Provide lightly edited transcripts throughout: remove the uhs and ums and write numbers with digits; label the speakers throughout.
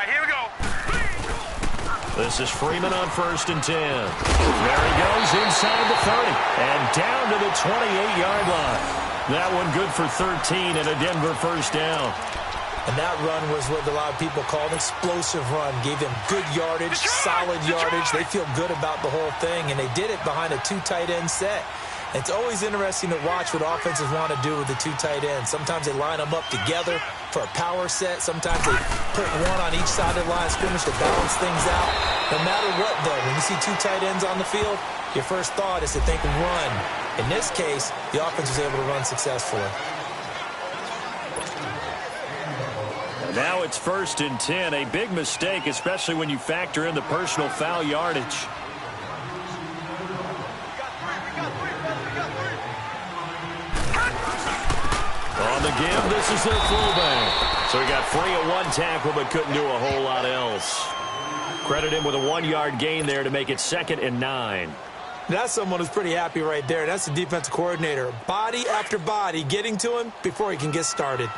Speaker 1: Here we go.
Speaker 2: This is Freeman on 1st and 10. There he goes inside the 30 and down to the 28-yard line. That one good for 13 and a Denver first down.
Speaker 3: And that run was what a lot of people call an explosive run. Gave them good yardage, solid yardage. They feel good about the whole thing, and they did it behind a 2 tight end set. It's always interesting to watch what offenses want to do with the 2 tight ends. Sometimes they line them up together for a power set. Sometimes they put one on each side of the line of scrimmage to balance things out. No matter what, though, when you see 2 tight ends on the field, your first thought is to think run. In this case, the offense was able to run successfully.
Speaker 2: Now it's 1st and 10. A big mistake, especially when you factor in the personal foul yardage. On the give, this is their fullback. So he got free of 1 tackle but couldn't do a whole lot else. Credit him with a 1-yard gain there to make it 2nd and 9.
Speaker 3: That's someone who's pretty happy right there. That's the defensive coordinator. Body after body getting to him before he can get started.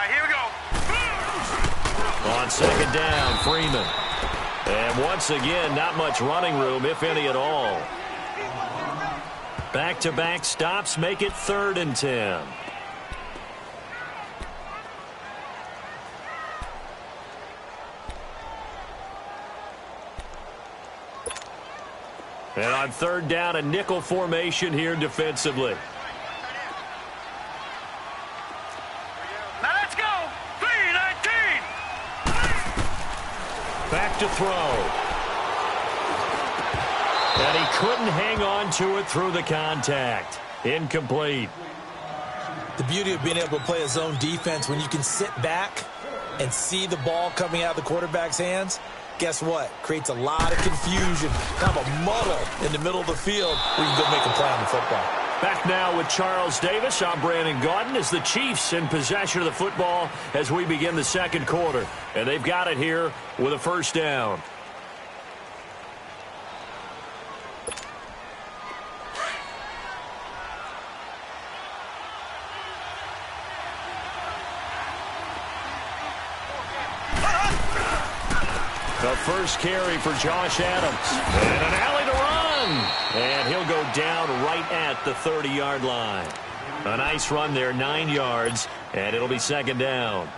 Speaker 1: Here we go.
Speaker 2: On 2nd down, Freeman. And once again, not much running room, if any at all. Back-to-back stops make it 3rd and 10. And on 3rd down, a nickel formation here defensively.
Speaker 1: Now let's go. 3-19.
Speaker 2: Back to throw. And he couldn't hang on to it through the contact. Incomplete.
Speaker 3: The beauty of being able to play a zone defense when you can sit back and see the ball coming out of the quarterback's hands, guess what? Creates a lot of confusion, kind of a muddle in the middle of the field where you can go make a play on the football.
Speaker 2: Back now with Charles Davis. I'm Brandon Gaudin as the Chiefs in possession of the football as we begin the 2nd quarter. And they've got it here with a 1st down. The first carry for Josh Adams. And an alley to run. And he'll go down right at the 30-yard line. A nice run there, 9 yards, and it'll be 2nd down.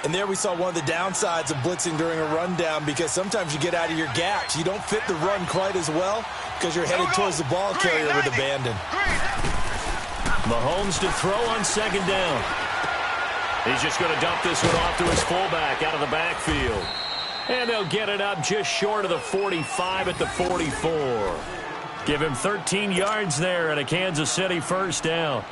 Speaker 3: And there we saw one of the downsides of blitzing during a rundown, because sometimes you get out of your gaps. You don't fit the run quite as well because you're headed towards the ball carrier with abandon.
Speaker 2: Mahomes to throw on 2nd down. He's just going to dump this one off to his fullback out of the backfield. And they'll get it up just short of the 45 at the 44. Give him 13 yards there and a Kansas City 1st down.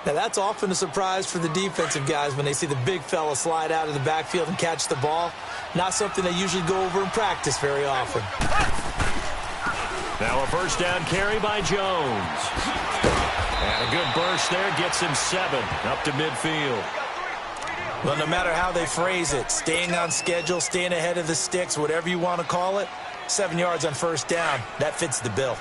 Speaker 3: Now, that's often a surprise for the defensive guys when they see the big fella slide out of the backfield and catch the ball. Not something they usually go over in practice very often.
Speaker 2: Now a 1st down carry by Jones. And a good burst there gets him 7 up to midfield.
Speaker 3: Well, no matter how they phrase it, staying on schedule, staying ahead of the sticks, whatever you want to call it, 7 yards on 1st down, that fits the bill.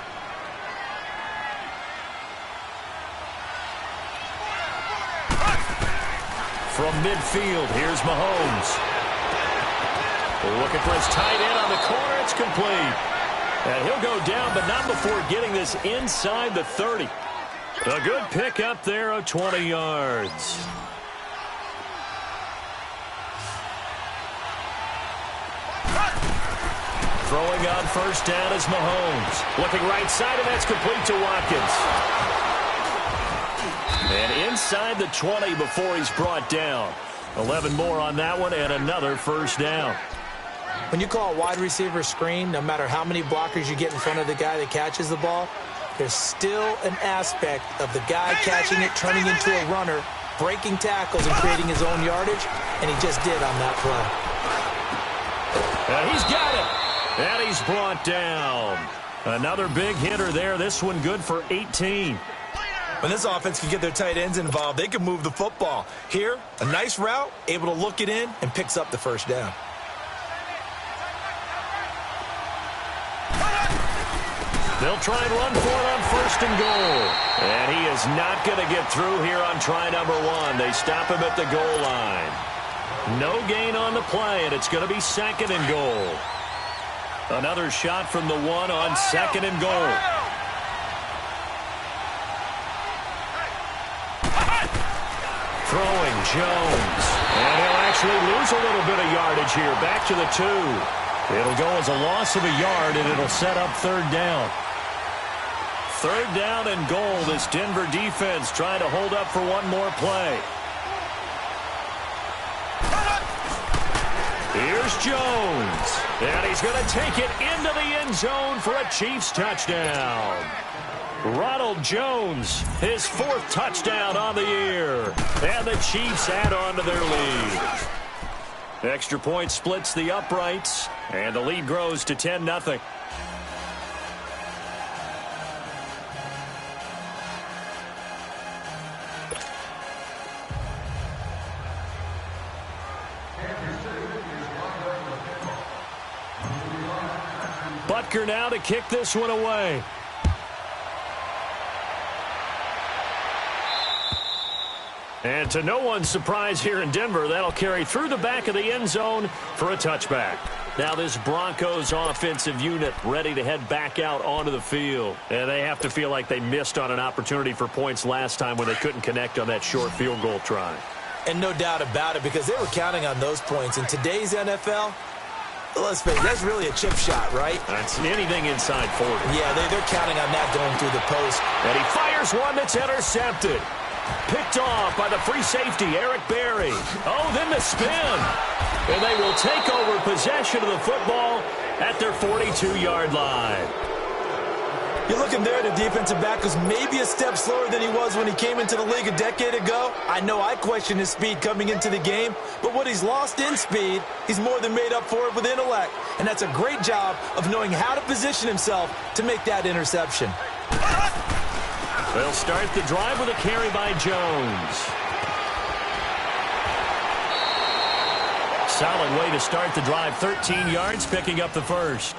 Speaker 2: From midfield, here's Mahomes. Looking for his tight end on the corner. It's complete. And he'll go down, but not before getting this inside the 30. A good pickup there of 20 yards. Throwing on 1st down is Mahomes. Looking right side, and that's complete to Watkins. And inside the 20 before he's brought down. 11 more on that one, and another 1st down.
Speaker 3: When you call a wide receiver screen, no matter how many blockers you get in front of the guy that catches the ball, there's still an aspect of the guy catching it, turning into a runner, breaking tackles and creating his own yardage, and he just did on that play.
Speaker 2: And he's got it. And he's brought down. Another big hitter there. This one good for 18.
Speaker 3: When this offense can get their tight ends involved, they can move the football. Here, a nice route, able to look it in, and picks up the 1st down.
Speaker 2: They'll try and run for it on 1st and goal. And he is not going to get through here on try number 1. They stop him at the goal line. No gain on the play, and it's going to be 2nd and goal. Another shot from the 1 on 2nd and goal. Throwing Jones. And he'll actually lose a little bit of yardage here. Back to the 2. It'll go as a loss of a yard, and it'll set up 3rd down. 3rd down and goal. This Denver defense trying to hold up for one more play. Here's Jones. And he's going to take it into the end zone for a Chiefs touchdown. Ronald Jones, his 4th touchdown on the year. And the Chiefs add on to their lead. Extra point splits the uprights, and the lead grows to 10-0. Butker now to kick this one away. And to no one's surprise here in Denver, that'll carry through the back of the end zone for a touchback. Now this Broncos offensive unit ready to head back out onto the field. And they have to feel like they missed on an opportunity for points last time when they couldn't connect on that short field goal try.
Speaker 3: And no doubt about it, because they were counting on those points. In today's NFL, let's face it, that's really a chip shot, right?
Speaker 2: That's anything inside 40.
Speaker 3: Yeah, they're counting on that going through the post.
Speaker 2: And he fires one that's intercepted. Picked off by the free safety, Eric Berry. Oh, then the spin. And they will take over possession of the football at their 42-yard line.
Speaker 3: You're looking there at the defensive back was maybe a step slower than he was when he came into the league a decade ago. I know I questioned his speed coming into the game, but what he's lost in speed, he's more than made up for it with intellect. And that's a great job of knowing how to position himself to make that interception.
Speaker 2: They'll start the drive with a carry by Jones. Solid way to start the drive. 13 yards, picking up the 1st.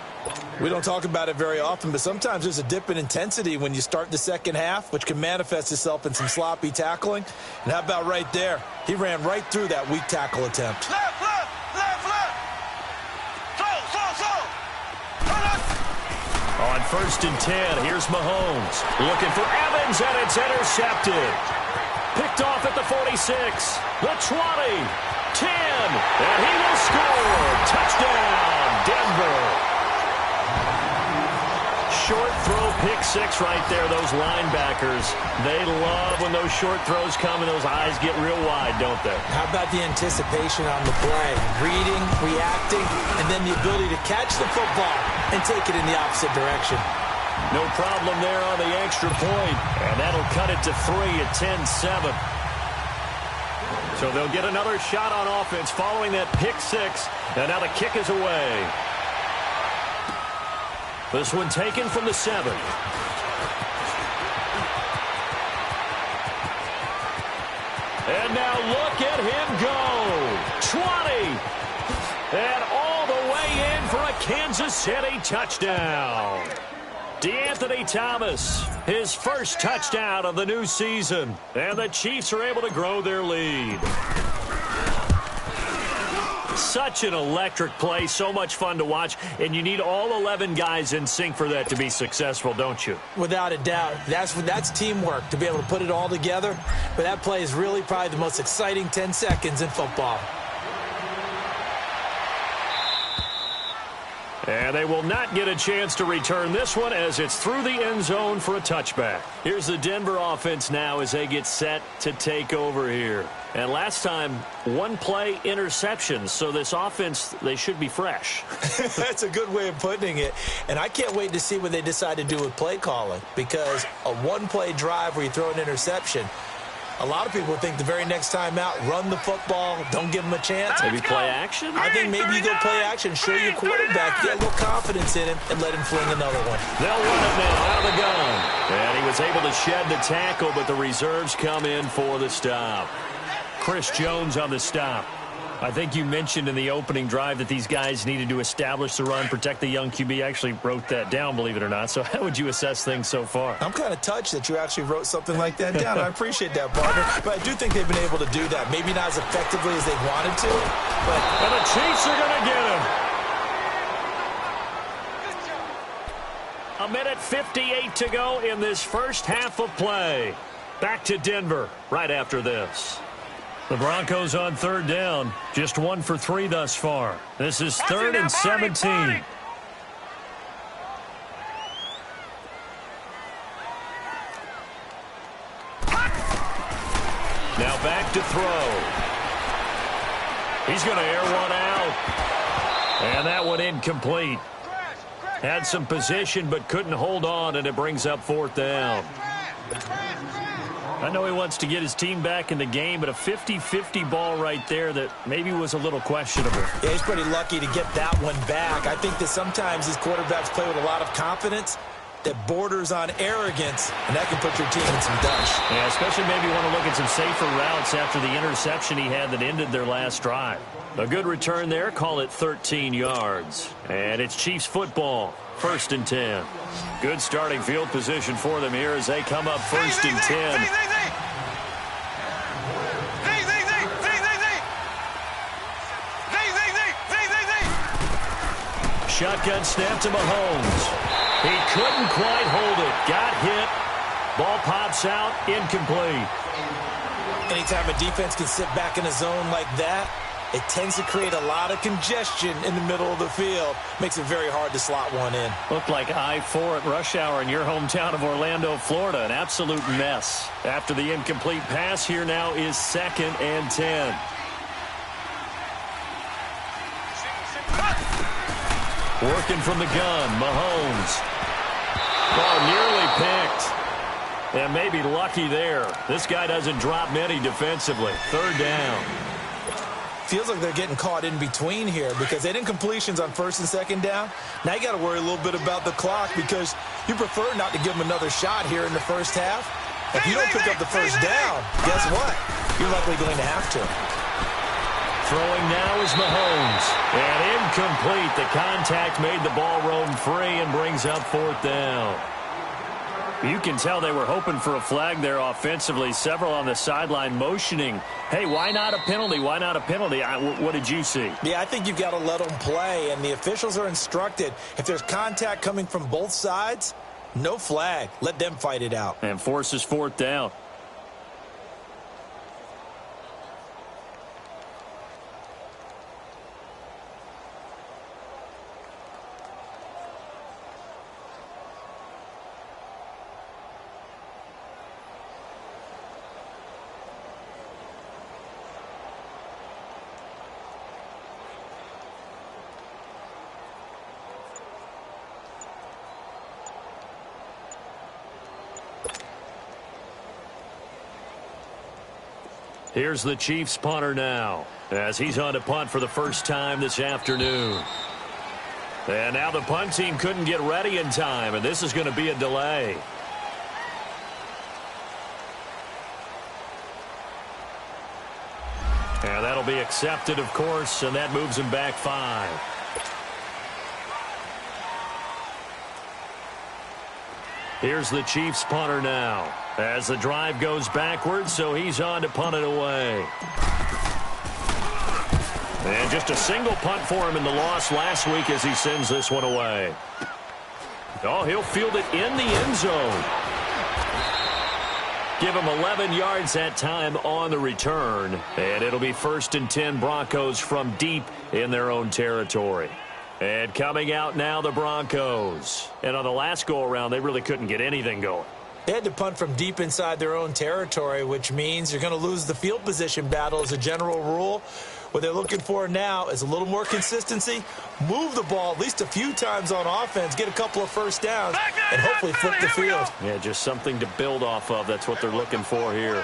Speaker 3: We don't talk about it very often, but sometimes there's a dip in intensity when you start the second half, which can manifest itself in some sloppy tackling. And how about right there? He ran right through that weak tackle attempt.
Speaker 1: Left, left, left, left. Slow.
Speaker 2: On 1st and 10, here's Mahomes. Looking for Evans, and it's intercepted. Picked off at the 46, the 20, 10, and he will score. Touchdown, Denver. Short throw, pick 6 right there. Those linebackers, they love when those short throws come and those eyes get real wide, don't they?
Speaker 3: How about the anticipation on the play? Reading, reacting, and then the ability to catch the football and take it in the opposite direction.
Speaker 2: No problem there on the extra point, and that'll cut it to 3 at 10-7. So they'll get another shot on offense following that pick 6, and now the kick is away. This one taken from the 7. And now look at him go. 20. And all the way in for a Kansas City touchdown. DeAnthony Thomas, his first touchdown of the new season. And the Chiefs are able to grow their lead. Such an electric play, so much fun to watch, and you need all 11 guys in sync for that to be successful, don't you?
Speaker 3: Without a doubt. That's teamwork, to be able to put it all together. But that play is really probably the most exciting 10 seconds in football.
Speaker 2: And they will not get a chance to return this one as it's through the end zone for a touchback. Here's the Denver offense now as they get set to take over here. And last time, one play interception, so this offense, they should be fresh.
Speaker 3: That's a good way of putting it. And I can't wait to see what they decide to do with play calling, because a one-play drive where you throw an interception, a lot of people think the very next time out, run the football, don't give them a chance.
Speaker 2: Maybe play action?
Speaker 3: I think maybe you go play action, show your quarterback, get a little confidence in him, and let him fling another one.
Speaker 2: They'll run it now out of the gun. And he was able to shed the tackle, but the reserves come in for the stop. Chris Jones on the stop. I think you mentioned in the opening drive that these guys needed to establish the run, protect the young QB. I actually wrote that down, believe it or not. So how would you assess things so far?
Speaker 3: I'm kind of touched that you actually wrote something like that down. I appreciate that, partner. But I do think they've been able to do that. Maybe not as effectively as they wanted to. But
Speaker 2: and the Chiefs are going to get him. A minute 58 to go in this first half of play. Back to Denver right after this. The Broncos on third down. Just 1 for 3 thus far. This is 3rd and 17. Now back to throw. He's going to air one out. And that one incomplete. Had some position but couldn't hold on, and it brings up 4th down. I know he wants to get his team back in the game, but a 50-50 ball right there that maybe was a little questionable.
Speaker 3: Yeah, he's pretty lucky to get that one back. I think that sometimes these quarterbacks play with a lot of confidence that borders on arrogance, and that can put your team in some dust.
Speaker 2: Yeah, especially maybe want to look at some safer routes after the interception he had that ended their last drive. A good return there, call it 13 yards. And it's Chiefs football, 1st and 10. Good starting field position for them here as they come up 1st and 10. Shotgun snap to Mahomes. He couldn't quite hold it. Got hit. Ball pops out. Incomplete.
Speaker 3: Anytime a defense can sit back in a zone like that, it tends to create a lot of congestion in the middle of the field. Makes it very hard to slot one in.
Speaker 2: Looked like I-4 at rush hour in your hometown of Orlando, Florida. An absolute mess. After the incomplete pass, here now is 2nd and 10. Working from the gun, Mahomes. Ball nearly picked. And maybe lucky there. This guy doesn't drop many defensively. 3rd down.
Speaker 3: Feels like they're getting caught in between here because they didn't completions on 1st and 2nd down. Now you got to worry a little bit about the clock because you prefer not to give them another shot here in the first half. If you don't pick up the first down, guess what? You're likely going to have to.
Speaker 2: Throwing now is Mahomes. And incomplete. The contact made the ball roam free and brings up 4th down. You can tell they were hoping for a flag there offensively. Several on the sideline motioning. Hey, why not a penalty? Why not a penalty? What did you see?
Speaker 3: Yeah, I think you've got to let them play, and the officials are instructed. If there's contact coming from both sides, no flag. Let them fight it out.
Speaker 2: And forces 4th down. Here's the Chiefs punter now as he's on to punt for the first time this afternoon. And now the punt team couldn't get ready in time, and this is going to be a delay. And that'll be accepted, of course, and that moves him back 5. Here's the Chiefs punter now as the drive goes backwards, so he's on to punt it away. And just a single punt for him in the loss last week as he sends this one away. Oh, he'll field it in the end zone. Give him 11 yards that time on the return. And it'll be 1st and 10 Broncos from deep in their own territory. And coming out now, the Broncos. And on the last go-around, they really couldn't get anything going.
Speaker 3: They had to punt from deep inside their own territory, which means you're going to lose the field position battle as a general rule. What they're looking for now is a little more consistency, move the ball at least a few times on offense, get a couple of first downs, and hopefully flip the field.
Speaker 2: Yeah, just something to build off of. That's what they're looking for here.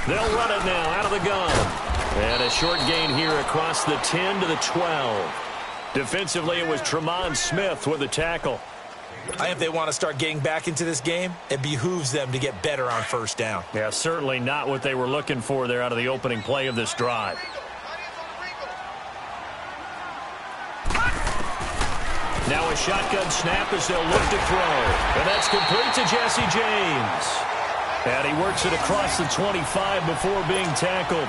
Speaker 2: They'll run it now out of the gun. And a short gain here across the 10 to the 12. Defensively, it was Tremont Smith with a tackle.
Speaker 3: If they want to start getting back into this game, it behooves them to get better on first down.
Speaker 2: Yeah, certainly not what they were looking for there out of the opening play of this drive. Now a shotgun snap as they'll look to throw. And that's complete to Jesse James. And he works it across the 25 before being tackled.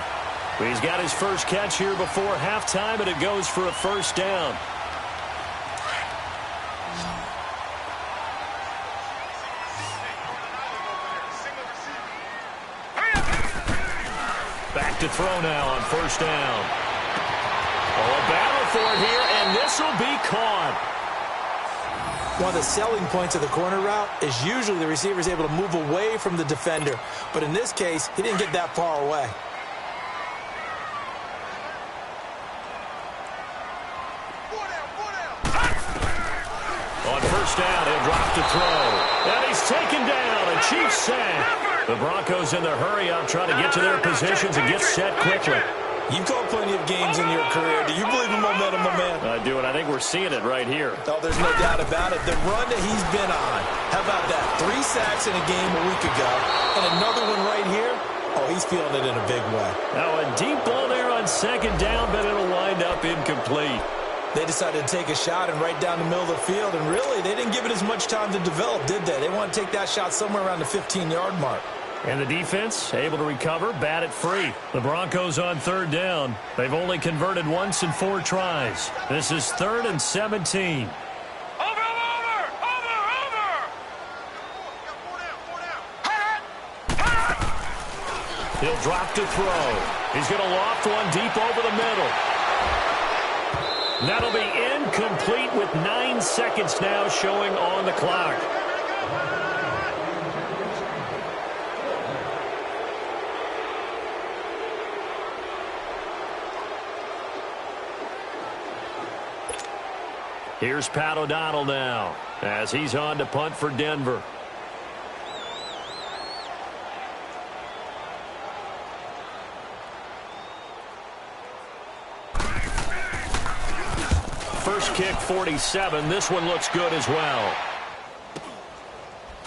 Speaker 2: He's got his first catch here before halftime, and it goes for a first down. Back to throw now on first down. Oh, a battle for it here, and this will be caught.
Speaker 3: One of the selling points of the corner route is usually the receiver is able to move away from the defender. But in this case, he didn't get that far away.
Speaker 2: On first down, he'll drop to throw. And he's taken down. A Chiefs sack. The Broncos in their hurry-up trying to get to their positions and get set quickly.
Speaker 3: You've called plenty of games in your career. Do you believe in momentum, my man?
Speaker 2: I do, and I think we're seeing it right here.
Speaker 3: Oh, there's no doubt about it. The run that he's been on. How about that? 3 sacks in a game a week ago. And another one right here. Oh, he's feeling it in a big way.
Speaker 2: Now a deep ball there on second down, but it'll wind up incomplete.
Speaker 3: They decided to take a shot and right down the middle of the field. And really, they didn't give it as much time to develop, did they? They want to take that shot somewhere around the 15-yard mark.
Speaker 2: And the defense able to recover, bat it free. The Broncos on third down. They've only converted once in 4 tries. This is 3rd and 17.
Speaker 1: Over!
Speaker 2: He'll drop to throw. He's going to loft one deep over the middle. That'll be incomplete with 9 seconds now showing on the clock. Here's Pat O'Donnell now as he's on to punt for Denver. First kick, 47. This one looks good as well.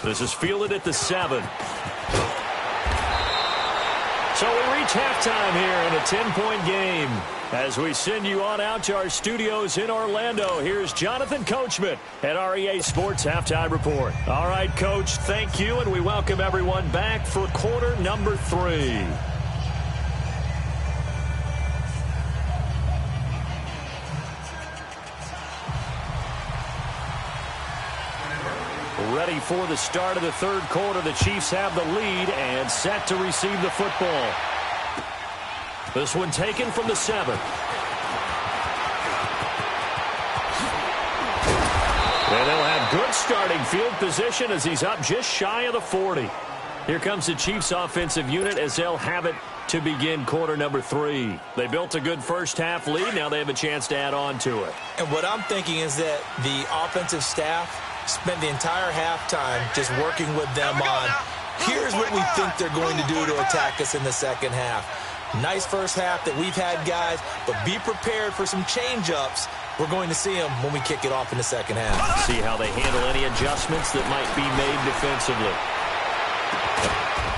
Speaker 2: This is fielded at the 7. So we reach halftime here in a 10-point game. As we send you on out to our studios in Orlando, here's Jonathan Coachman at REA Sports Halftime Report. All right, Coach, thank you, and we welcome everyone back for quarter number 3. Ready for the start of the third quarter. The Chiefs have the lead and set to receive the football. This one taken from the 7. And they'll have good starting field position as he's up just shy of the 40. Here comes the Chiefs offensive unit as they'll have it to begin quarter number 3. They built a good first half lead. Now they have a chance to add on to it.
Speaker 3: And what I'm thinking is that the offensive staff spent the entire halftime just working with them on, here's what we think they're going to do to attack us in the second half. Nice first half that we've had, guys, but be prepared for some change-ups. We're going to see them when we kick it off in the second half.
Speaker 2: See how they handle any adjustments that might be made defensively.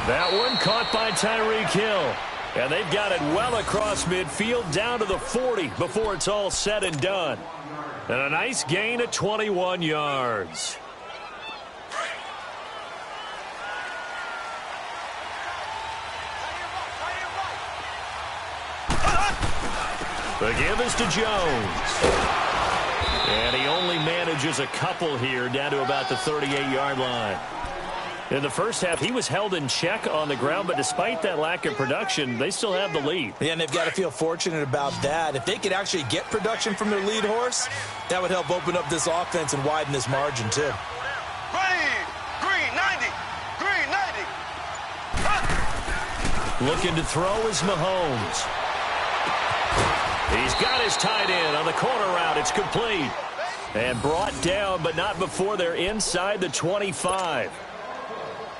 Speaker 2: That one caught by Tyreek Hill. And they've got it well across midfield down to the 40 before it's all said and done. And a nice gain of 21 yards. The give is to Jones. And he only manages a couple here down to about the 38-yard line. In the first half, he was held in check on the ground, but despite that lack of production, they still have the lead.
Speaker 3: Yeah, and they've got to feel fortunate about that. If they could actually get production from their lead horse, that would help open up this offense and widen this margin, too.
Speaker 1: Green 90. Green 90.
Speaker 2: Looking to throw is Mahomes. He's got his tight end on the corner route. It's complete. And brought down, but not before they're inside the 25.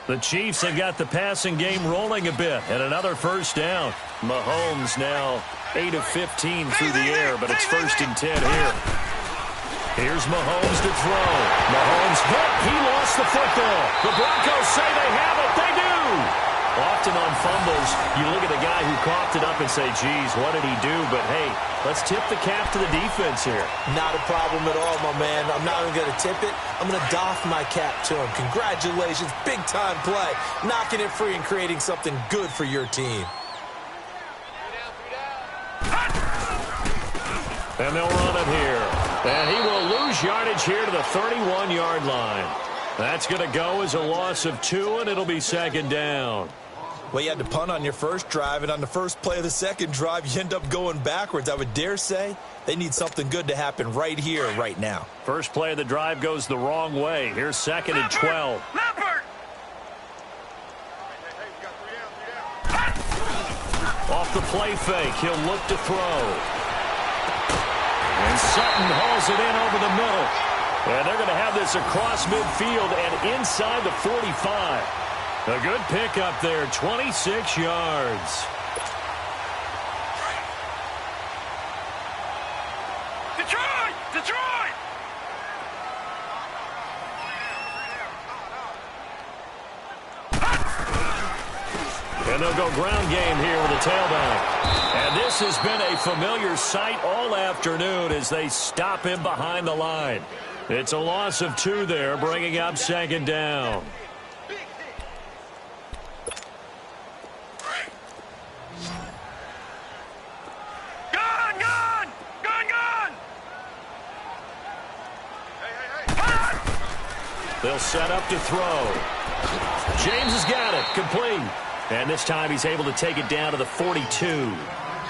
Speaker 2: The Chiefs have got the passing game rolling a bit, and another first down. Mahomes now 8 of 15 through the air, but it's 1st and 10 here. Here's Mahomes to throw. Mahomes hit. He lost the football. The Broncos say they have it. They do. Often on fumbles, you look at the guy who coughed it up and say, geez, what did he do? But, hey, let's tip the cap to the defense here.
Speaker 3: Not a problem at all, my man. I'm not even going to tip it. I'm going to doff my cap to him. Congratulations. Big-time play. Knocking it free and creating something good for your team.
Speaker 2: And they'll run it here. And he will lose yardage here to the 31-yard line. That's going to go as a loss of 2, and it'll be second down.
Speaker 3: Well, you had to punt on your first drive, and on the first play of the second drive, you end up going backwards. I would dare say they need something good to happen right here, right now.
Speaker 2: First play of the drive goes the wrong way. Here's second and 12. Off the play fake, he'll look to throw. And Sutton hauls it in over the middle. And they're going to have this across midfield and inside the 45. A good pickup there, 26 yards.
Speaker 1: Detroit! Detroit!
Speaker 2: And they'll go ground game here with a tailback. And this has been a familiar sight all afternoon as they stop him behind the line. It's a loss of 2 there, bringing up second down. They'll set up to throw. James has got it. Complete. And this time he's able to take it down to the 42.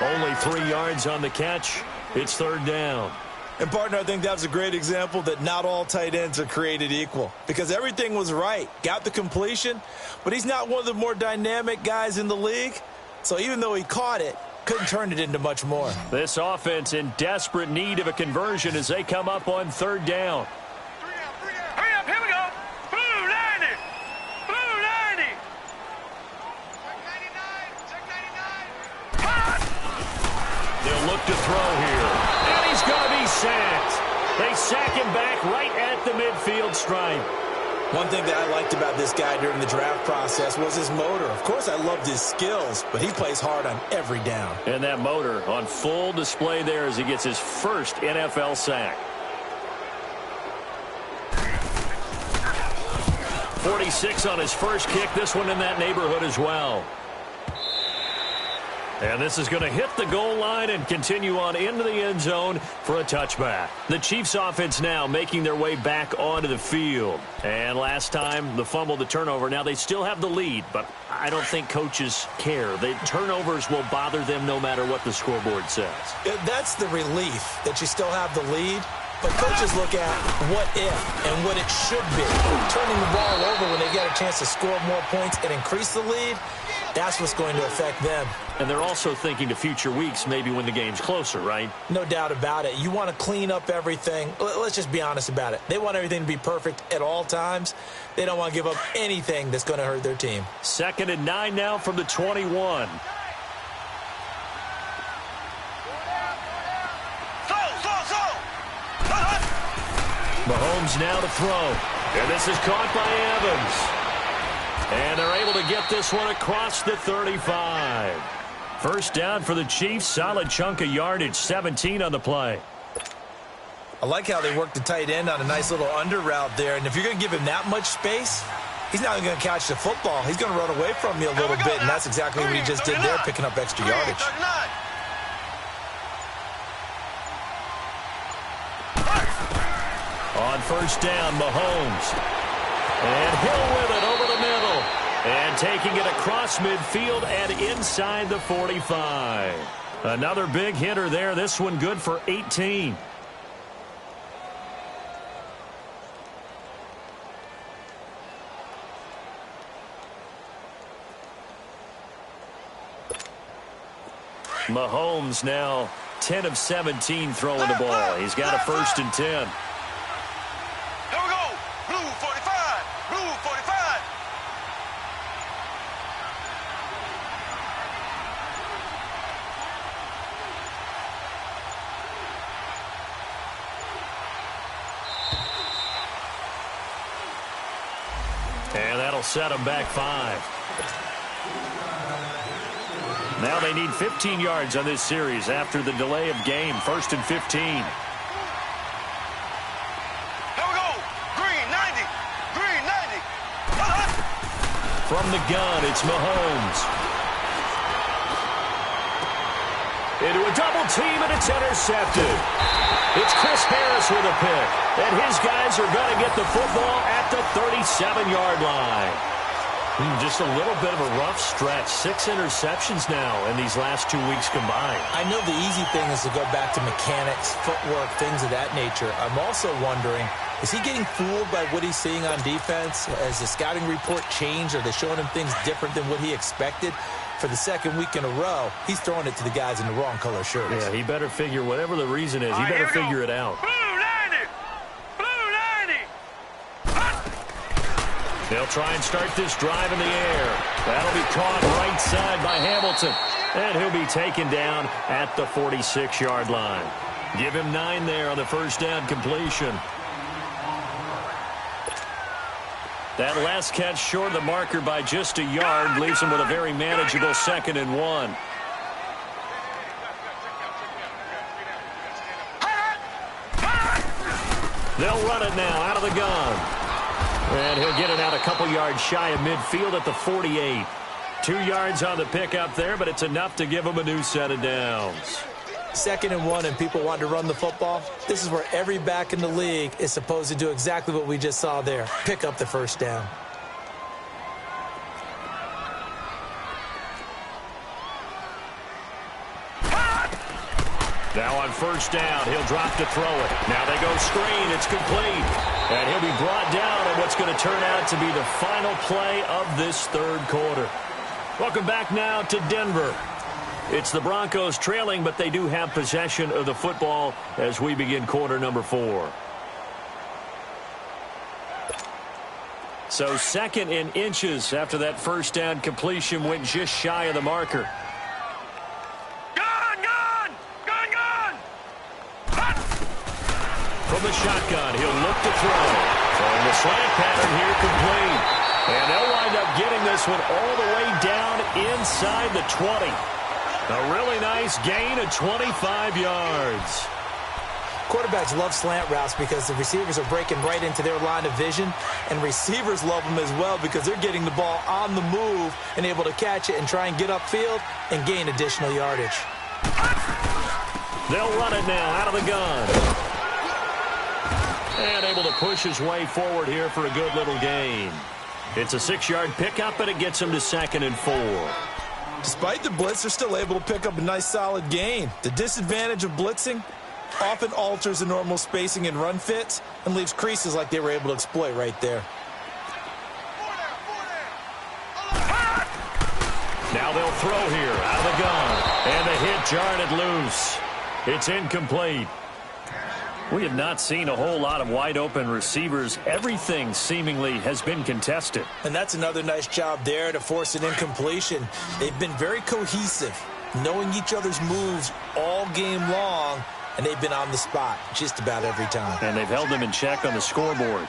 Speaker 2: Only 3 yards on the catch. It's third down.
Speaker 3: And, partner, I think that was a great example that not all tight ends are created equal. Because everything was right. Got the completion. But he's not one of the more dynamic guys in the league. So even though he caught it, couldn't turn it into much more.
Speaker 2: This offense in desperate need of a conversion as they come up on third down. To throw here. And he's going to be sacked. They sack him back right at the midfield stripe.
Speaker 3: One thing that I liked about this guy during the draft process was his motor. Of course, I loved his skills, but he plays hard on every down.
Speaker 2: And that motor on full display there as he gets his first NFL sack. 46 on his first kick. This one in that neighborhood as well. And this is going to hit the goal line and continue on into the end zone for a touchback. The Chiefs offense now making their way back onto the field. And last time, the fumble, the turnover. Now they still have the lead, but I don't think coaches care. The turnovers will bother them no matter what the scoreboard says.
Speaker 3: That's the relief that you still have the lead. But coaches look at what if and what it should be. Turning the ball over when they get a chance to score more points and increase the lead, that's what's going to affect them.
Speaker 2: And they're also thinking to future weeks, maybe when the game's closer, right?
Speaker 3: No doubt about it. You want to clean up everything. Let's just be honest about it. They want everything to be perfect at all times. They don't want to give up anything that's going to hurt their team. 2nd and 9 now from the 21. Mahomes now to throw. And this is caught by Evans. And they're able to get this one across the 35. First down for the Chiefs. Solid chunk of yardage. 17 on the play. I like how they work the tight end on a nice little under route there. And if you're going to give him that much space, he's not going to catch the football. He's going to run away from you a little bit. And that's exactly what he just did there, picking up extra yardage.
Speaker 2: On first down, Mahomes. And Hill with it over the middle. And taking it across midfield and inside the 45. Another big hitter there. This one good for 18. Mahomes now 10 of 17 throwing the ball. He's got a 1st and 10.
Speaker 1: Here we go. Blue 45. Blue 45.
Speaker 2: That'll set them back 5. Now they need 15 yards on this series after the delay of game. 1st and 15.
Speaker 1: Here we go. Green 90. Green 90.
Speaker 2: From the gun, it's Mahomes. Into a double team, and it's intercepted. It's Chris Harris with a pick. And his guys are going to get the football at the 37-yard line. Just a little bit of a rough stretch. 6 interceptions now in these last 2 weeks combined.
Speaker 3: I know the easy thing is to go back to mechanics, footwork, things of that nature. I'm also wondering, is he getting fooled by what he's seeing on defense? Has the scouting report changed? Are they showing him things different than what he expected? For the second week in a row, he's throwing it to the guys in the wrong color shirts.
Speaker 2: Yeah, he better figure whatever the reason is. He better figure it out.
Speaker 1: Blue 90. Blue 90.
Speaker 2: They'll try and start this drive in the air. That'll be caught right side by Hamilton. And he'll be taken down at the 46-yard line. Give him 9 there on the first down completion. That last catch short of the marker by just a yard leaves him with a very manageable 2nd and 1. They'll run it now out of the gun. And he'll get it out a couple yards shy of midfield at the 48. 2 yards on the pickup there, but it's enough to give him a new set of downs.
Speaker 3: 2nd and 1 and people want to run the football. This is where every back in the league is supposed to do exactly what we just saw there. Pick up the first down.
Speaker 2: Now on first down, he'll drop to throw it. Now they go screen. It's complete. And he'll be brought down on what's going to turn out to be the final play of this 3rd quarter. Welcome back now to Denver. It's the Broncos trailing, but they do have possession of the football as we begin quarter number 4. So 2nd in inches after that first down completion went just shy of the marker. From the shotgun, he'll look to throw. From the slant pattern here, complete. And they'll wind up getting this one all the way down inside the 20. A really nice gain of 25 yards.
Speaker 3: Quarterbacks love slant routes because the receivers are breaking right into their line of vision, and receivers love them as well because they're getting the ball on the move and able to catch it and try and get upfield and gain additional yardage.
Speaker 2: They'll run it now out of the gun. And able to push his way forward here for a good little gain. It's a 6-yard pickup, and it gets him to 2nd and 4.
Speaker 3: Despite the blitz, they're still able to pick up a nice, solid gain. The disadvantage of blitzing often alters the normal spacing and run fits and leaves creases like they were able to exploit right there.
Speaker 2: Now they'll throw here out of the gun. And the hit jarred it loose. It's incomplete. We have not seen a whole lot of wide-open receivers. Everything seemingly has been contested.
Speaker 3: And that's another nice job there to force an incompletion. They've been very cohesive, knowing each other's moves all game long, and they've been on the spot just about every time.
Speaker 2: And they've held them in check on the scoreboard.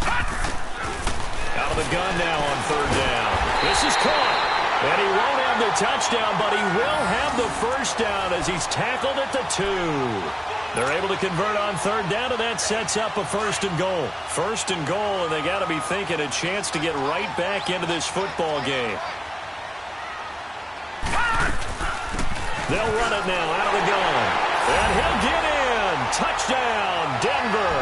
Speaker 2: Out of the gun now on 3rd down. This is caught. And he won't have the touchdown, but he will have the first down as he's tackled at the 2. They're able to convert on 3rd down, and that sets up a 1st and goal. 1st and goal, and they got to be thinking a chance to get right back into this football game. They'll run it now out of the gun. And he'll get in. Touchdown, Denver.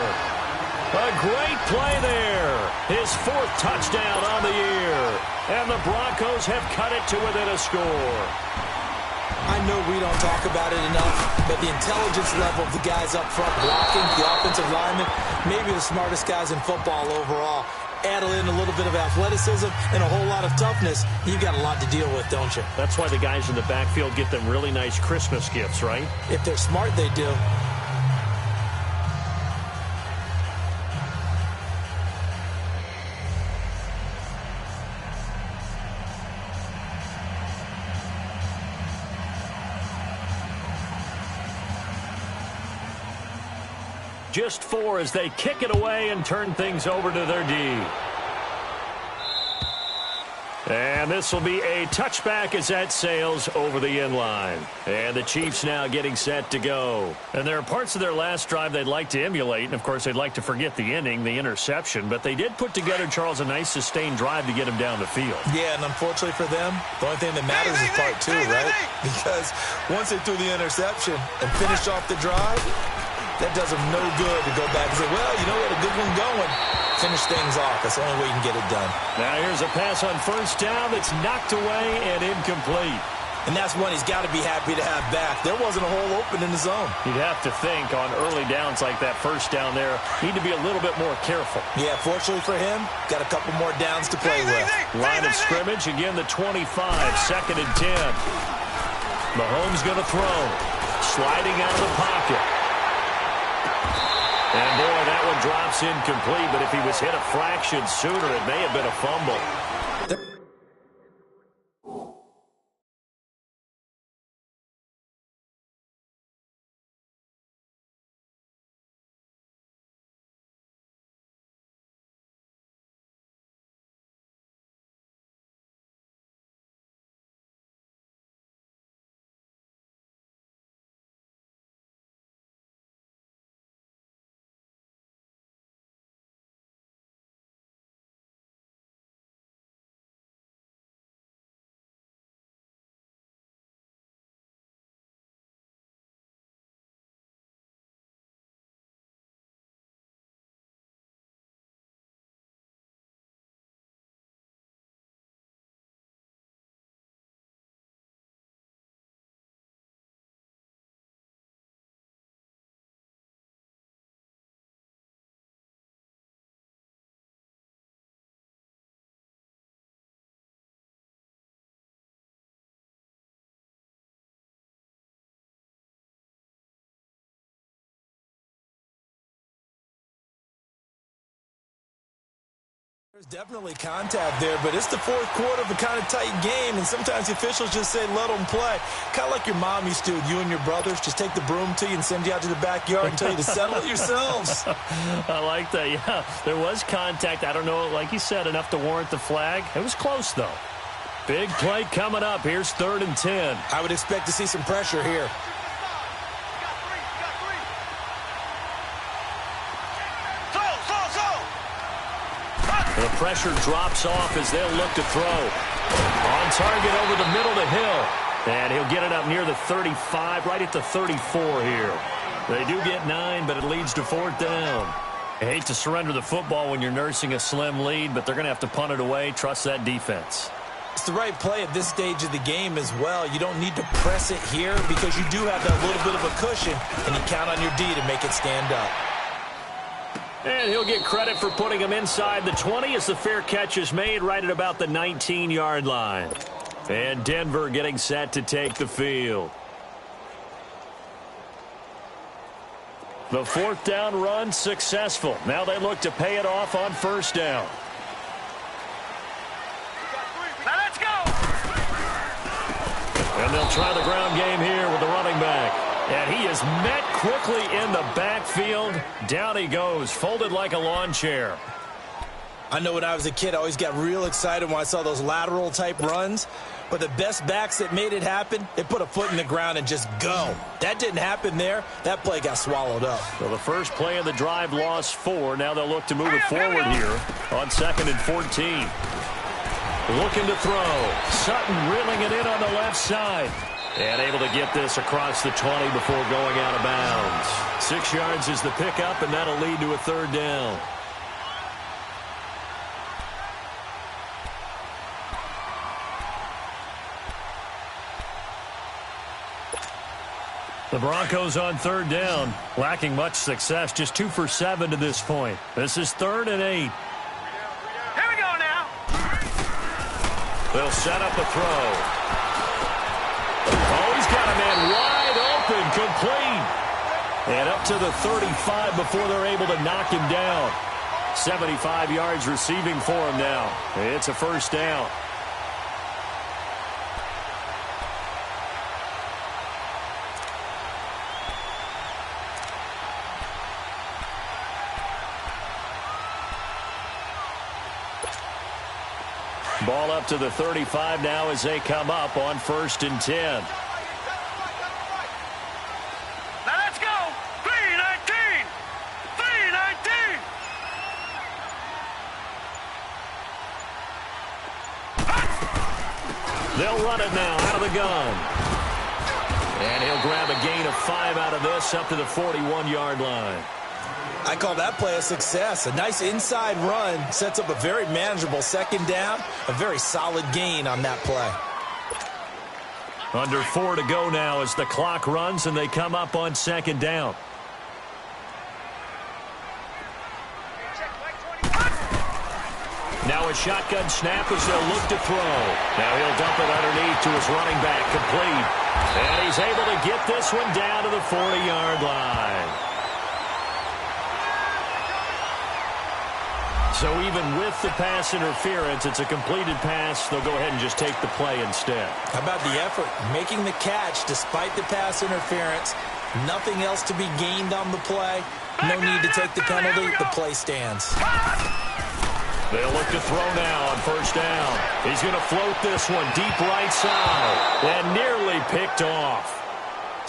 Speaker 2: A great play there. His 4th touchdown on the year. And the Broncos have cut it to within a score.
Speaker 3: I know we don't talk about it enough, but the intelligence level of the guys up front blocking, the offensive linemen, maybe the smartest guys in football overall. Add in a little bit of athleticism and a whole lot of toughness, you've got a lot to deal with, don't you?
Speaker 2: That's why the guys in the backfield get them really nice Christmas gifts, right?
Speaker 3: If they're smart, they do.
Speaker 2: just 4 as they kick it away and turn things over to their D. And this will be a touchback as that sails over the end line. And the Chiefs now getting set to go. And there are parts of their last drive they'd like to emulate. And, of course, they'd like to forget the inning, the interception. But they did put together, Charles, a nice sustained drive to get him down the field.
Speaker 3: Yeah, and unfortunately for them, the only thing that matters is part 2, right? Because once they threw the interception and finished off the drive, that does them no good to go back and say, well, you know what, a good one going. Finish things off. That's the only way you can get it done.
Speaker 2: Now here's a pass on first down that's knocked away and incomplete.
Speaker 3: And that's one he's got to be happy to have back. There wasn't a hole open in the zone.
Speaker 2: You'd have to think on early downs like that first down there, need to be a little bit more careful.
Speaker 3: Yeah, fortunately for him, got a couple more downs to play with.
Speaker 2: Line of scrimmage, again the 25, 2nd and 10. Mahomes going to throw. Sliding out of the pocket. And, boy, that one drops incomplete, but if he was hit a fraction sooner, it may have been a fumble.
Speaker 3: There's definitely contact there, but it's the fourth quarter of a kind of tight game, and sometimes the officials just say, let them play. Kind of like your mom used to, you and your brothers, just take the broom to you and send you out to the backyard and tell you to settle it yourselves.
Speaker 2: I like that, yeah. There was contact. I don't know, like you said, enough to warrant the flag. It was close, though. Big play coming up. Here's 3rd and 10.
Speaker 3: I would expect to see some pressure here.
Speaker 2: The pressure drops off as they'll look to throw. On target over the middle to Hill. And he'll get it up near the 35, right at the 34 here. They do get 9, but it leads to 4th down. I hate to surrender the football when you're nursing a slim lead, but they're going to have to punt it away. Trust that defense.
Speaker 3: It's the right play at this stage of the game as well. You don't need to press it here because you do have that little bit of a cushion, and you count on your D to make it stand up.
Speaker 2: And he'll get credit for putting him inside the 20 as the fair catch is made right at about the 19-yard line. And Denver getting set to take the field. The 4th down run successful. Now they look to pay it off on 1st down.
Speaker 1: Now let's go!
Speaker 2: And they'll try the ground game here with the running back. And he is met quickly in the backfield. Down he goes, folded like a lawn chair.
Speaker 3: I know when I was a kid, I always got real excited when I saw those lateral-type runs. But the best backs that made it happen, they put a foot in the ground and just go. That didn't happen there. That play got swallowed up.
Speaker 2: So the first play of the drive lost 4. Now they'll look to move it forward here on 2nd and 14. Looking to throw. Sutton reeling it in on the left side. And able to get this across the 20 before going out of bounds. 6 yards is the pickup, and that'll lead to a 3rd down. The Broncos on 3rd down, lacking much success, just 2 for 7 to this point. This is 3rd and 8.
Speaker 1: Here we go now.
Speaker 2: They'll set up a throw. Oh, he's got a man wide open, complete. And up to the 35 before they're able to knock him down. 75 yards receiving for him now. It's a 1st down. Ball up to the 35 now as they come up on 1st and 10.
Speaker 1: Now let's go. 3-19. 3-19.
Speaker 2: They'll run it now out of the gun. And he'll grab a gain of 5 out of this up to the 41-yard line.
Speaker 3: I call that play a success. A nice inside run sets up a very manageable 2nd down. A very solid gain on that play.
Speaker 2: Under 4 to go now as the clock runs and they come up on 2nd down. Now a shotgun snap as they'll look to throw. Now he'll dump it underneath to his running back, complete. And he's able to get this one down to the 40-yard line. So even with the pass interference, it's a completed pass. They'll go ahead and just take the play instead.
Speaker 3: How about the effort? Making the catch despite the pass interference. Nothing else to be gained on the play. No need to take the penalty. The play stands.
Speaker 2: They'll look to throw now on 1st down. He's going to float this one deep right side and nearly picked off.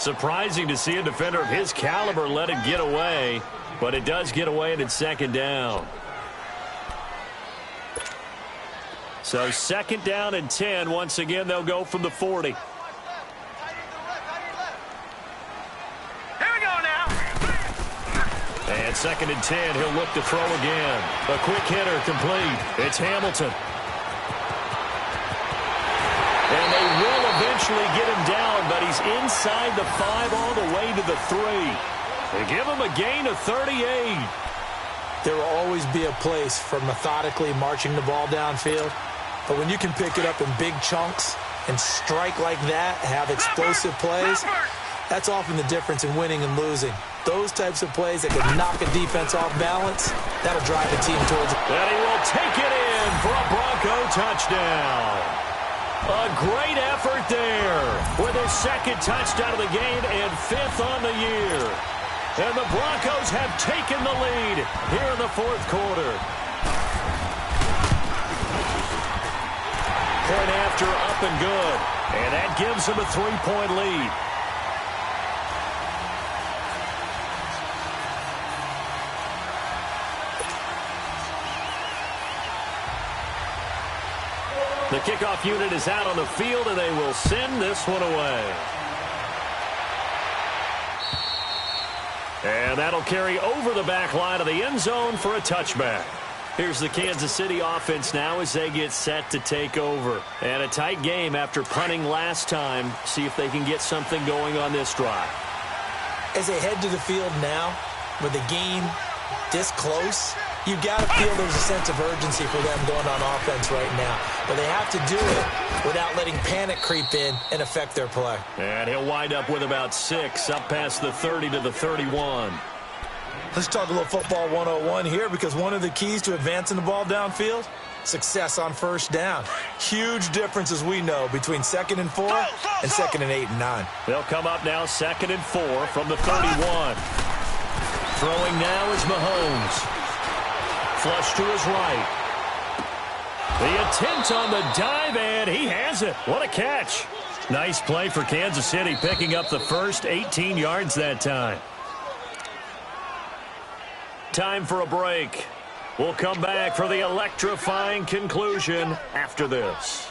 Speaker 2: Surprising to see a defender of his caliber let it get away, but it does get away and it's 2nd down. So 2nd down and 10. Once again, they'll go from the 40.
Speaker 1: Here we go now.
Speaker 2: And 2nd and 10, he'll look to throw again. A quick hitter, complete. It's Hamilton. And they will eventually get him down, but he's inside the 5 all the way to the 3. They give him a gain of 38.
Speaker 3: There will always be a place for methodically marching the ball downfield. But when you can pick it up in big chunks and strike like that, have explosive plays, that's often the difference in winning and losing. Those types of plays that can knock a defense off balance, that'll drive a team towards it.
Speaker 2: And he will take it in for a Bronco touchdown. A great effort there with his 2nd touchdown of the game and 5th on the year. And the Broncos have taken the lead here in the 4th quarter. Point after up and good. And that gives them a 3-point lead. The kickoff unit is out on the field, and they will send this one away. And that'll carry over the back line of the end zone for a touchback. Here's the Kansas City offense now as they get set to take over. And a tight game after punting last time. See if they can get something going on this drive.
Speaker 3: As they head to the field now, with the game this close, you got to feel there's a sense of urgency for them going on offense right now. But they have to do it without letting panic creep in and affect their play.
Speaker 2: And he'll wind up with about 6 up past the 30 to the 31.
Speaker 3: Let's talk a little football 101 here, because one of the keys to advancing the ball downfield, success on 1st down. Huge difference, as we know, between 2nd and 4 and 2nd and 8 and 9.
Speaker 2: They'll come up now 2nd and 4 from the 31. Throwing now is Mahomes. Flush to his right. The attempt on the dive, and he has it. What a catch. Nice play for Kansas City, picking up the first 18 yards that time. Time for a break. We'll come back for the electrifying conclusion after this.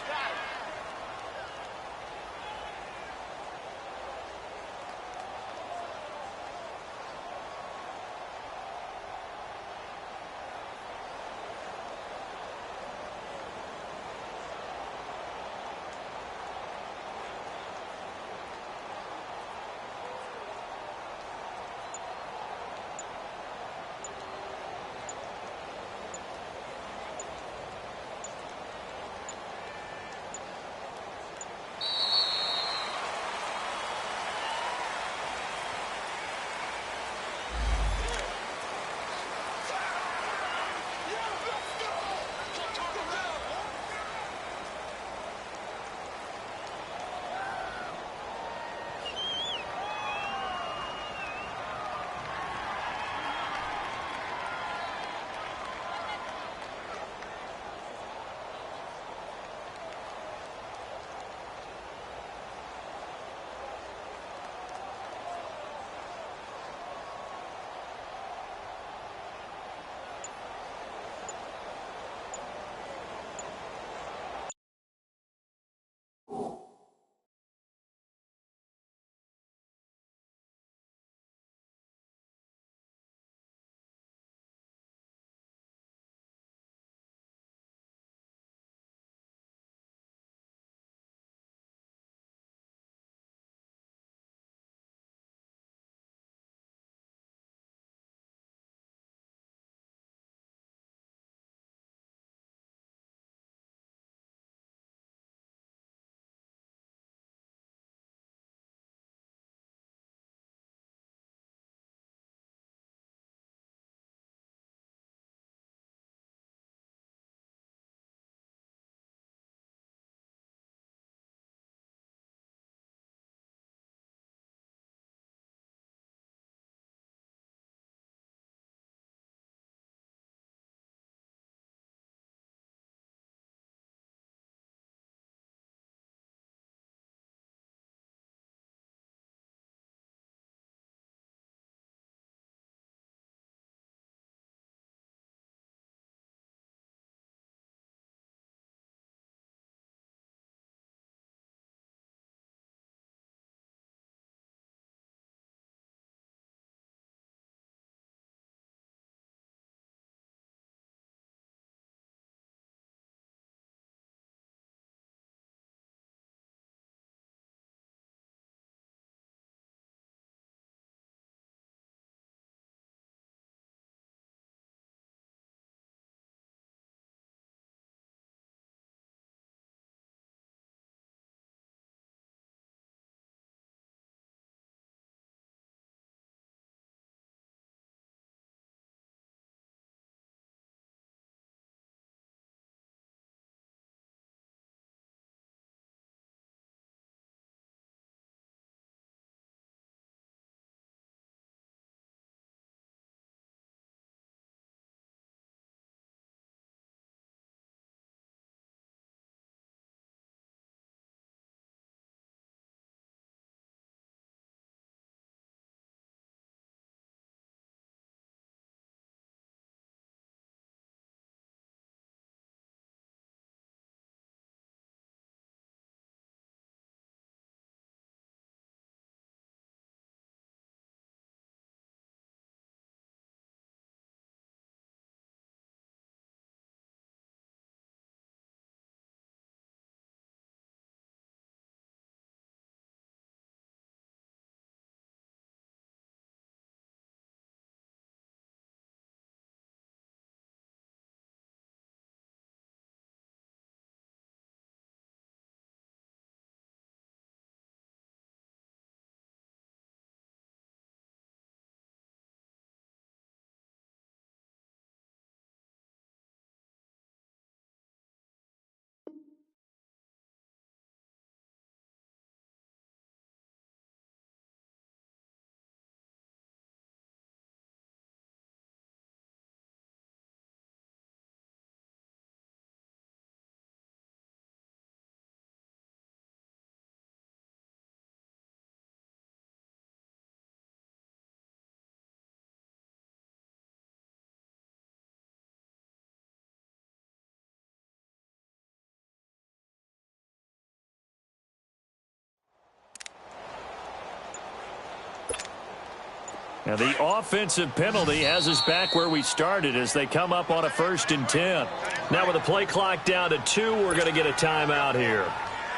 Speaker 2: Now the offensive penalty has us back where we started as they come up on a 1st and 10. Now with the play clock down to 2, we're going to get a timeout here.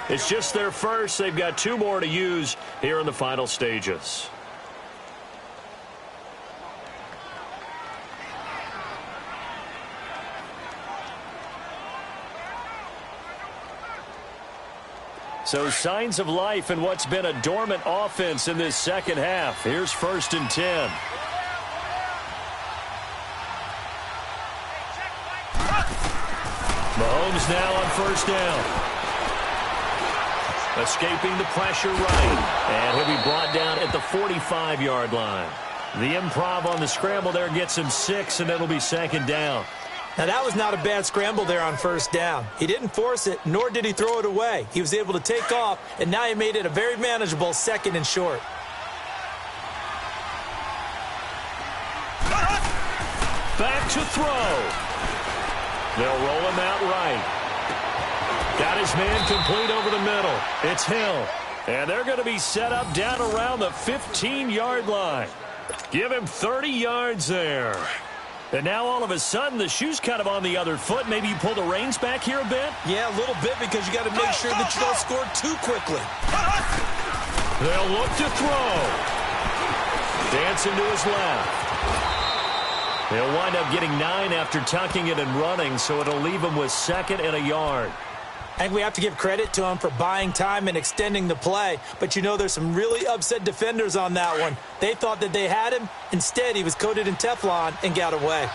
Speaker 2: It's just their first. They've got 2 more to use here in the final stages. So signs of life in what's been a dormant offense in this second half. Here's 1st and 10. Mahomes now on 1st down. Escaping the pressure right. And he'll be brought down at the 45-yard line. The improv on the scramble there gets him 6, and it'll be 2nd down.
Speaker 3: Now, that was not a bad scramble there on 1st down. He didn't force it, nor did he throw it away. He was able to take off, and now he made it a very manageable 2nd and short.
Speaker 2: Back to throw. They'll roll him out right. Got his man complete over the middle. It's Hill. And they're going to be set up down around the 15-yard line. Give him 30 yards there. And now all of a sudden the shoe's kind of on the other foot. Maybe you pull the reins back here a bit?
Speaker 3: Yeah, a little bit because you got to make sure that you don't score too quickly.
Speaker 2: They'll look to throw. Dancing to his left. They'll wind up getting 9 after tucking it and running, so it'll leave him with 2nd and a yard.
Speaker 3: I think we have to give credit to him for buying time and extending the play. But, you know, there's some really upset defenders on that one. They thought that they had him. Instead, he was coated in Teflon and got away.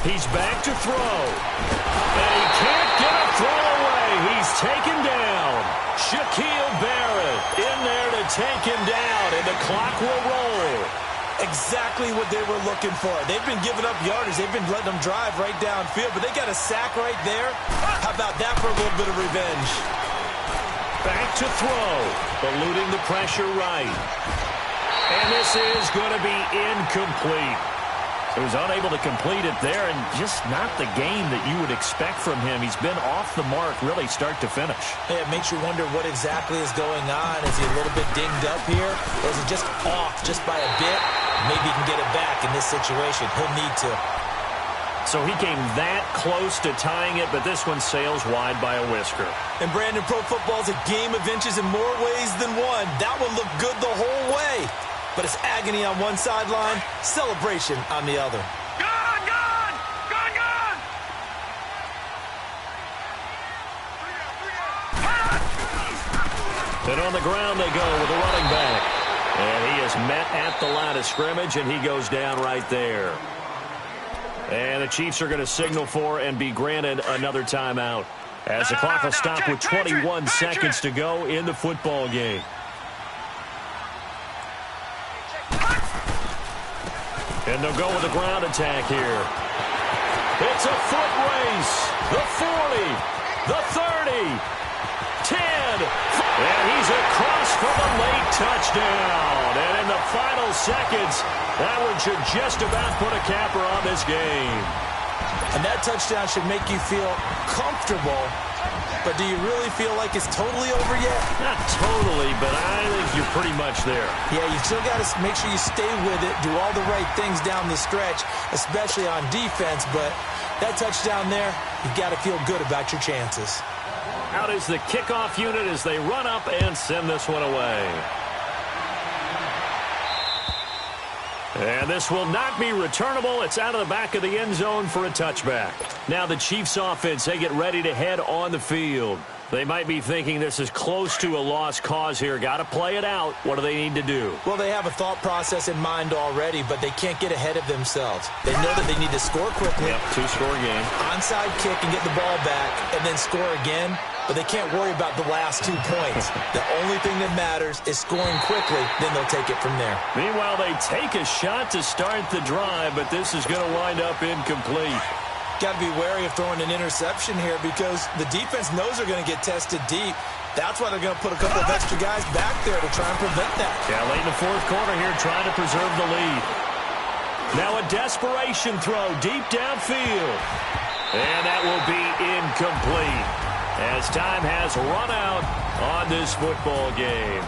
Speaker 2: He's back to throw. And he can't get a throw away. He's taken down. Shaquille Barrett in there to take him down, and the clock will roll.
Speaker 3: Exactly what they were looking for. They've been giving up yardage. They've been letting them drive right downfield, but they got a sack right there. How about that for a little bit of revenge?
Speaker 2: Back to throw. Eluding the pressure right. And this is going to be incomplete. He was unable to complete it there, and just not the game that you would expect from him. He's been off the mark really start to finish.
Speaker 3: Yeah, it makes you wonder what exactly is going on. Is he a little bit dinged up here, or is it just off just by a bit? Maybe he can get it back in this situation. He'll need to.
Speaker 2: So he came that close to tying it, but this one sails wide by a whisker.
Speaker 3: And Brandon, pro football is a game of inches in more ways than one. That one looked good the whole way. But it's agony on one sideline, celebration on the other.
Speaker 1: Gone, gone! Gone, gone!
Speaker 2: And on the ground they go with the running back. And he is met at the line of scrimmage, and he goes down right there. And the Chiefs are going to signal for and be granted another timeout, as the clock will stop with 21 seconds to go in the football game. And they'll go with a ground attack here. It's a foot race. The 40, the 30, 10. And he's across for the late touchdown. And in the final seconds, that one should just about put a capper on this game.
Speaker 3: And that touchdown should make you feel comfortable. But do you really feel like it's totally over yet?
Speaker 2: Not totally, but I think you're pretty much there.
Speaker 3: Yeah, you still got to make sure you stay with it, do all the right things down the stretch, especially on defense. But that touchdown there, you've got to feel good about your chances.
Speaker 2: Out is the kickoff unit as they run up and send this one away. And this will not be returnable. It's out of the back of the end zone for a touchback. Now the Chiefs offense, they get ready to head on the field. They might be thinking this is close to a lost cause here. Got to play it out. What do they need to do?
Speaker 3: Well, they have a thought process in mind already, but they can't get ahead of themselves. They know that they need to score quickly.
Speaker 2: Yep, 2-score game.
Speaker 3: Onside kick and get the ball back and then score again. But they can't worry about the last 2 points. The only thing that matters is scoring quickly, then they'll take it from there.
Speaker 2: Meanwhile, they take a shot to start the drive, but this is going to wind up incomplete.
Speaker 3: Got to be wary of throwing an interception here because the defense knows they're going to get tested deep. That's why they're going to put a couple of extra guys back there to try and prevent that.
Speaker 2: Yeah, late in the fourth quarter here, trying to preserve the lead. Now a desperation throw deep downfield. And that will be incomplete, as time has run out on this football game.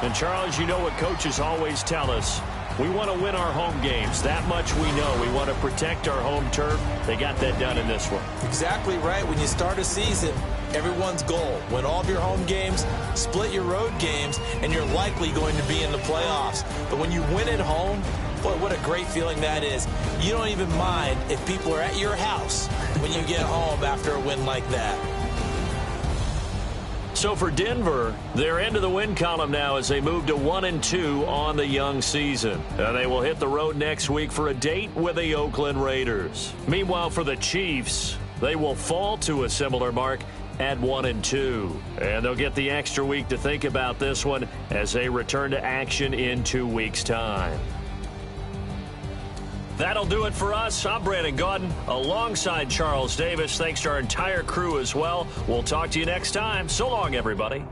Speaker 2: And, Charles, you know what coaches always tell us. We want to win our home games. That much we know. We want to protect our home turf. They got that done in this one.
Speaker 3: Exactly right. When you start a season, everyone's goal: win all of your home games, split your road games, and you're likely going to be in the playoffs. But when you win at home, boy, what a great feeling that is. You don't even mind if people are at your house when you get home after a win like that.
Speaker 2: So for Denver, they're into the win column now as they move to 1-2 on the young season. And they will hit the road next week for a date with the Oakland Raiders. Meanwhile, for the Chiefs, they will fall to a similar mark at 1-2. And they'll get the extra week to think about this one as they return to action in 2 weeks' time. That'll do it for us. I'm Brandon Gaudin alongside Charles Davis. Thanks to our entire crew as well. We'll talk to you next time. So long, everybody.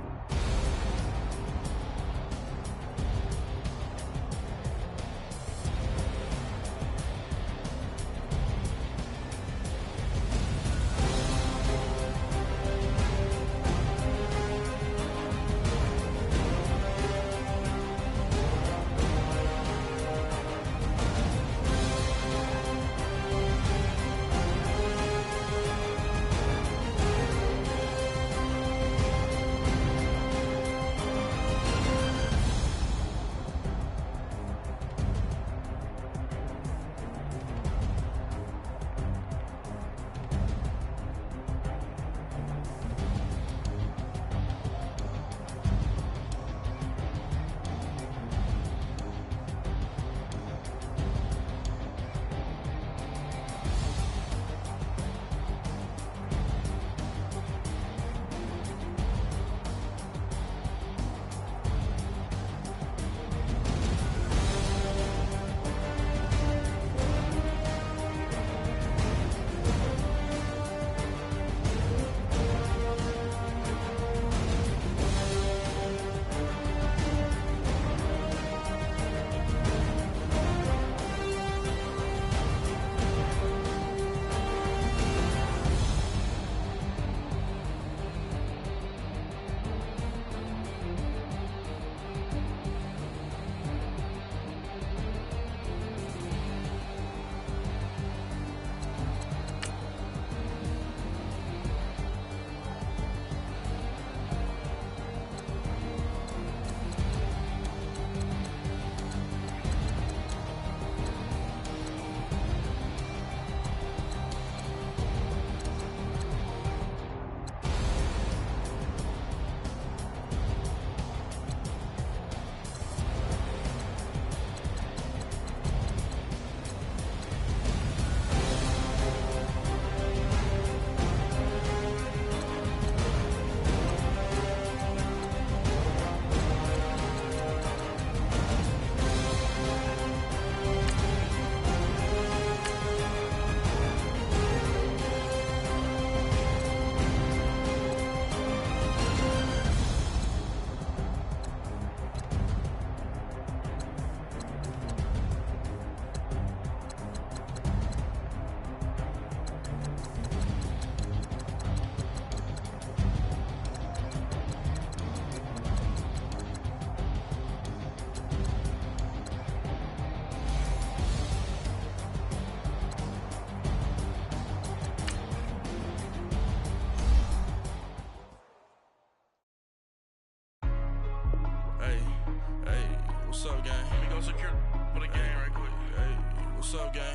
Speaker 4: What's up, gang? Let me go secure for the game right quick. Hey, what's up, gang?